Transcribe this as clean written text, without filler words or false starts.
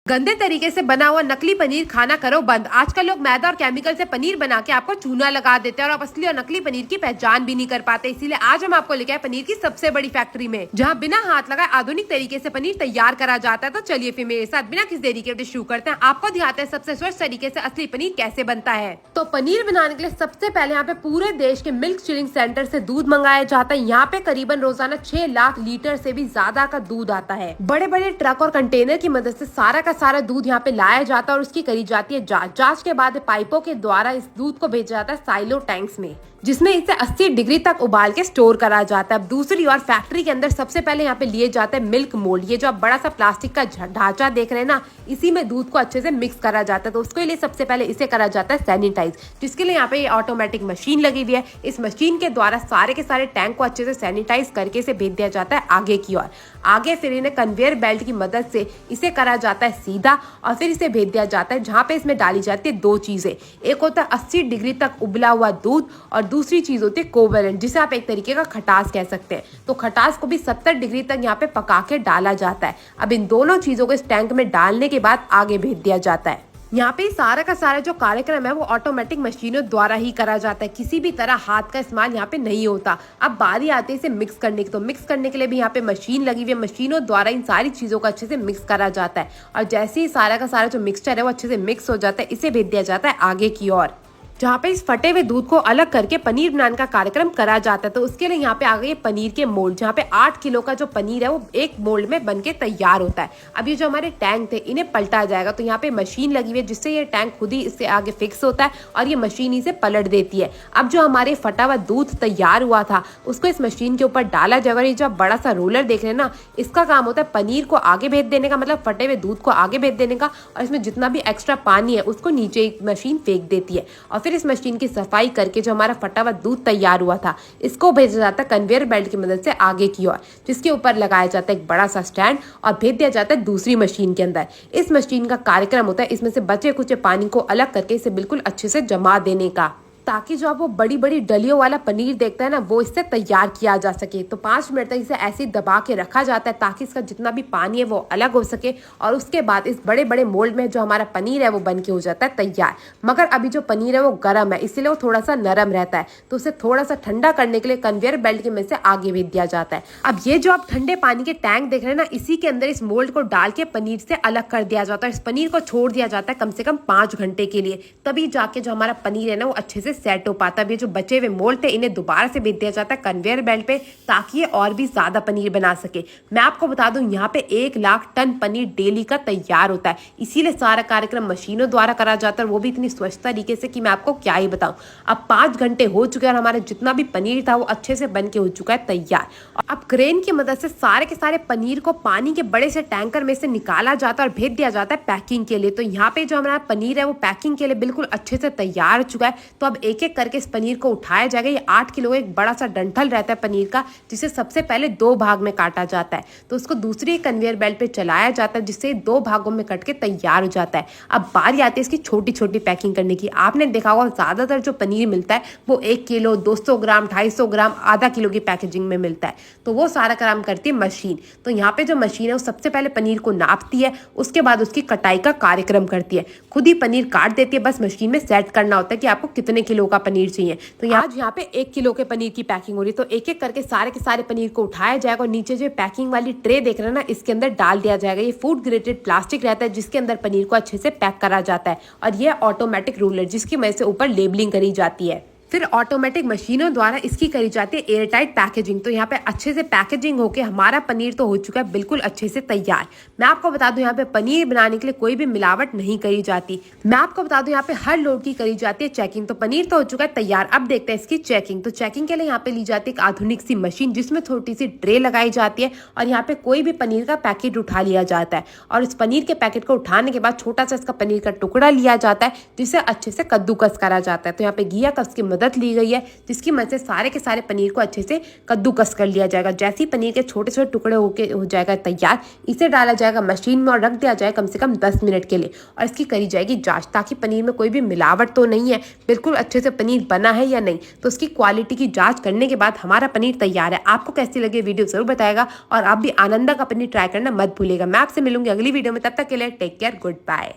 गंदे तरीके से बना हुआ नकली पनीर खाना करो बंद। आजकल लोग मैदा और केमिकल से पनीर बना के आपको चूना लगा देते हैं और आप असली और नकली पनीर की पहचान भी नहीं कर पाते। इसीलिए आज हम आपको लेके आए पनीर की सबसे बड़ी फैक्ट्री में, जहां बिना हाथ लगाए आधुनिक तरीके से पनीर तैयार करा जाता है। तो चलिए फिर मेरे साथ बिना किसी देरी के शुरू करते हैं। आपको दिखाते हैं सबसे स्वच्छ तरीके से असली पनीर कैसे बनता है। तो पनीर बनाने के लिए सबसे पहले यहाँ पे पूरे देश के मिल्क चिलिंग सेंटर से दूध मंगाया जाता है। यहाँ पे करीबन रोजाना 6 लाख लीटर से भी ज्यादा का दूध आता है। बड़े बड़े ट्रक और कंटेनर की मदद से सारा का सारा दूध यहाँ पे लाया जाता है और उसकी करी जाती है जांच के बाद पाइपों के द्वारा इस दूध को भेजा जाता है साइलो टैंक्स में, जिसमें इसे 80 डिग्री तक उबाल के स्टोर करा जाता है। अब दूसरी ओर फैक्ट्री के अंदर सबसे पहले यहाँ पे लिए जाते हैं मिल्क मोल्ड। ये जो आप बड़ा सा प्लास्टिक का ढांचा देख रहे हैं ना, इसी में दूध को अच्छे से मिक्स करा जाता है। तो उसके लिए सबसे पहले इसे करा जाता है सैनिटाइज, जिसके लिए यहाँ पे ये ऑटोमेटिक मशीन लगी हुई है। इस मशीन के द्वारा सारे के सारे टैंक को अच्छे से सैनिटाइज करके इसे भेज दिया जाता है आगे की ओर। आगे फिर इन्हें कन्वेयर बेल्ट की मदद से इसे करा जाता है सीधा और फिर इसे भेज दिया जाता है, जहाँ पे इसमें डाली जाती है 2 चीजें। एक होता है 80 डिग्री तक उबला हुआ दूध और दूसरी चीज होती है कोवलेंट, जिसे आप एक तरीके का खटास कह सकते हैं। तो खटास को भी 70 डिग्री तक यहाँ पे पका के डाला जाता है। अब इन दोनों चीजों को इस टैंक में डालने के बाद आगे भेज दिया जाता है। यहाँ पे सारा का सारा जो कार्यक्रम है वो ऑटोमेटिक मशीनों द्वारा ही करा जाता है। किसी भी तरह हाथ का इस्तेमाल यहाँ पे नहीं होता। अब बारी आती है इसे मिक्स करने की। तो मिक्स करने के लिए भी यहाँ पे मशीन लगी हुई है। मशीनों द्वारा इन सारी चीजों को अच्छे से मिक्स करा जाता है और जैसे ही सारा का सारा जो मिक्सचर है वो अच्छे से मिक्स हो जाता है, इसे भेज दिया जाता है आगे की ओर, जहाँ पे इस फटे हुए दूध को अलग करके पनीर बनाने का कार्यक्रम करा जाता है। तो उसके लिए यहाँ पे आ गई है पनीर के मोल्ड, जहाँ पे 8 किलो का जो पनीर है वो एक मोल्ड में बनके तैयार होता है। अब ये जो हमारे टैंक थे इन्हें पलटा जाएगा। तो यहाँ पे मशीन लगी हुई है जिससे ये टैंक खुद ही इससे आगे फिक्स होता है और ये मशीन ही से पलट देती है। अब जो हमारे फटा हुआ दूध तैयार हुआ था उसको इस मशीन के ऊपर डाला जाएगा। ये जो बड़ा सा रोलर देख रहे हैं ना, इसका काम होता है पनीर को आगे भेज देने का, मतलब फटे हुए दूध को आगे भेज देने का, और इसमें जितना भी एक्स्ट्रा पानी है उसको नीचे मशीन फेंक देती है। और फिर इस मशीन की सफाई करके जो हमारा फटा हुआ दूध तैयार हुआ था इसको भेजा जाता है कन्वेयर बेल्ट की मदद से आगे की ओर, जिसके ऊपर लगाया जाता है एक बड़ा सा स्टैंड और भेज दिया जाता है दूसरी मशीन के अंदर। इस मशीन का कार्यक्रम होता है इसमें से बचे कुचे पानी को अलग करके इसे बिल्कुल अच्छे से जमा देने का, ताकि जो आप वो बड़ी बड़ी डलियों वाला पनीर देखते हैं ना वो इससे तैयार किया जा सके। तो 5 मिनट तक इसे ऐसे ही दबा के रखा जाता है ताकि इसका जितना भी पानी है वो अलग हो सके। और उसके बाद इस बड़े बड़े मोल्ड में जो हमारा पनीर है वो बन के हो जाता है तैयार। मगर अभी जो पनीर है वो गर्म है, इसीलिए वो थोड़ा सा नरम रहता है। तो उसे थोड़ा सा ठंडा करने के लिए कन्वेयर बेल्ट के में से आगे भेज दिया जाता है। अब ये जो आप ठंडे पानी के टैंक देख रहे हैं ना, इसी के अंदर इस मोल्ड को डाल के पनीर से अलग कर दिया जाता है। इस पनीर को छोड़ दिया जाता है कम से कम 5 घंटे के लिए, तभी जाके जो हमारा पनीर है ना वो अच्छे से सेट हो पाता है। ये जो बचे हुए मोल्ड थे इन्हें दोबारा से भेज दिया जाता है कन्वेयर बेल्ट पे, ताकि ये और भी ज्यादा पनीर बना सके। मैं आपको बता दूं यहाँ पे 1 लाख टन पनीर डेली का तैयार होता है। इसीलिए सारा कार्यक्रम मशीनों द्वारा करा जाता है, वो भी इतनी स्वच्छ तरीके से कि मैं आपको क्या ही बताऊं। अब 5 घंटे हो चुके हैं और हमारा जितना भी पनीर था वो अच्छे से बन के हो चुका है तैयार। और अब क्रेन की मदद से सारे के सारे पनीर को पानी के बड़े से टैंकर में से निकाला जाता है और भेज दिया जाता है पैकिंग के लिए। तो यहाँ पे जो हमारा पनीर है वो पैकिंग के लिए बिल्कुल अच्छे से तैयार हो चुका है। तो अब एक एक करके पनीर को उठाया जाएगा। ये 8 किलो एक बड़ा सा डंठल रहता है पनीर का, जिसे सबसे पहले 2 भाग में काटा जाता है। तो उसको दूसरी कन्वेयर बेल्ट पे चलाया जाता है, जिससे 2 भागों में कट के तैयार हो जाता है। अब बारी आती है इसकी छोटी छोटी पैकिंग करने की। आपने देखा होगा ज्यादातर जो पनीर मिलता है वो 1 किलो, 200 ग्राम, 250 ग्राम, आधा किलो की पैकेजिंग में मिलता है। तो वो सारा काम करती है मशीन। तो यहाँ पे जो मशीन है वो सबसे पहले पनीर को नापती है, उसके बाद उसकी कटाई का कार्यक्रम करती है। खुद ही पनीर काट देती है, बस मशीन में सेट करना होता है कि आपको कितने किलो का पनीर चाहिए। तो यहाँ पे 1 किलो के पनीर की पैकिंग हो रही है। तो एक एक करके सारे के सारे पनीर को उठाया जाएगा और नीचे जो पैकिंग वाली ट्रे देख रहे हैं ना, इसके अंदर डाल दिया जाएगा। ये फूड ग्रेडेड प्लास्टिक रहता है जिसके अंदर पनीर को अच्छे से पैक करा जाता है। और ये ऑटोमेटिक रूलर जिसकी वजह से ऊपर लेबलिंग करी जाती है। फिर ऑटोमेटिक मशीनों द्वारा इसकी करी जाती है एयरटाइट पैकेजिंग। तो यहाँ पे अच्छे से पैकेजिंग होके हमारा पनीर तो हो चुका है बिल्कुल अच्छे से तैयार। मैं आपको बता दूं यहाँ पे पनीर बनाने के लिए कोई भी मिलावट नहीं करी जाती। मैं आपको बता दूं यहाँ पे हर लोड की करी जाती है चेकिंग। तो पनीर तो हो चुका है तैयार, अब देखते हैं इसकी चेकिंग। तो चेकिंग के लिए यहाँ पे ली जाती है एक आधुनिक सी मशीन, जिसमें छोटी सी ट्रे लगाई जाती है और यहाँ पे कोई भी पनीर का पैकेट उठा लिया जाता है। और इस पनीर के पैकेट को उठाने के बाद छोटा सा इसका पनीर का टुकड़ा लिया जाता है, जिसे अच्छे से कद्दूकस करा जाता है। तो यहाँ पे घिया कस की मदद ली गई है, जिसकी मदद से सारे के सारे पनीर को अच्छे से कद्दूकस कर लिया जाएगा। जैसे ही पनीर के छोटे छोटे टुकड़े हो जाएगा तैयार, इसे डाला जाएगा मशीन में और रख दिया जाए कम से कम 10 मिनट के लिए, और इसकी करी जाएगी जांच, ताकि पनीर में कोई भी मिलावट तो नहीं है, बिल्कुल अच्छे से पनीर बना है या नहीं। तो उसकी क्वालिटी की जांच करने के बाद हमारा पनीर तैयार है। आपको कैसी लगी वीडियो जरूर बताएगा, और आप भी आनंदा का पनीर ट्राई करना मत भूलिएगा। मैं आपसे मिलूंगी अगली वीडियो में, तब तक के लिए टेक केयर, गुड बाय।